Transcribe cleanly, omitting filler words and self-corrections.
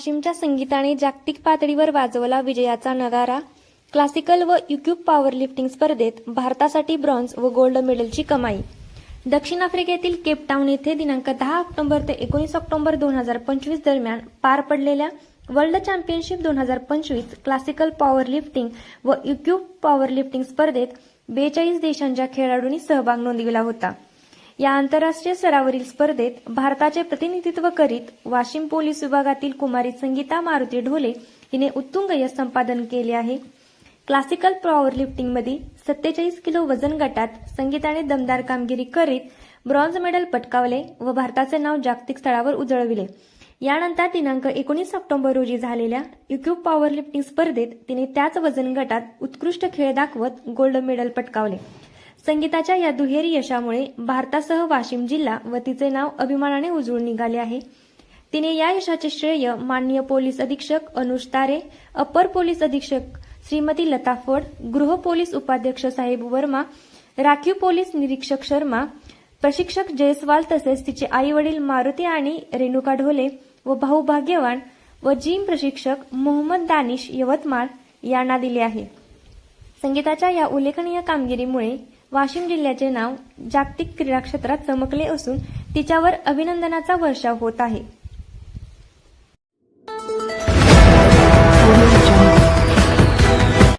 वाशिमच्या संगीताने जागतिक पातळीवर वाजवला विजयाचा नगारा. क्लासिकल व युक्यूब पॉवर लिफ्टिंग स्पर्धेत भारतासाठी ब्रॉन्झ व गोल्ड मेडलची कमाई. दक्षिण आफ्रिकेतील केपटाऊन येथे दिनांक 10 ऑक्टोबर ते 19 ऑक्टोबर 2025 दरम्यान पार पडलेल्या world championship 2025 classical power lifting व युक्यूब पॉवर लिफ्टिंग स्पर्धेत 42 देशांच्या खेळाडूंनी सहभाग नोंदविला होता. या आंतरराष्ट्रीय स्तरावरील स्पर्धेत भारताचे प्रतिनिधित्व करीत वाशिम पोलीस विभागातील कुमारी संगीता मारुती ढोले हिने उत्तुंग यश संपादन केले आहे. क्लासिकल पॉवर लिफ्टिंगमध्ये 47 किलो वजन गटात संगीताने दमदार कामगिरी करीत ब्रॉन्झ मेडल पटकावले व भारताचे नाव जागतिक स्तरावर उजळविले. यानंतर दिनांक 19 ऑक्टोबर रोजी झालेल्या युक्यूब पॉवर लिफ्टिंग स्पर्धेत तिने त्याच वजन गटात उत्कृष्ट खेळ दाखवत गोल्ड मेडल पटकावले. संगीताच्या या दुहेरी यशामुळे भारतासह वाशिम जिल्हा व तिचे नाव अभिमानाने उजळून निघाले आहे. तिने या यशाचे श्रेय माननीय पोलीस अधीक्षक अनुज तारे, अपर पोलीस अधीक्षक श्रीमती लता फड, गृह पोलीस उपाध्यक्ष साहेब वर्मा, राखीव पोलीस निरीक्षक शर्मा, प्रशिक्षक जयस्वाल तसेच तिचे आई वडील मारुती आणि रेणुका ढोले व भाऊ भाग्यवान व जिम प्रशिक्षक मोहम्मद दानिश यवतमाळ यांना दिले आहे. संगीताच्या या उल्लेखनीय कामगिरीमुळे वाशिम जिल्ह्याचे नाव जागतिक क्रीडा क्षेत्रात चमकले असून तिच्यावर अभिनंदनाचा वर्षाव होत आहे.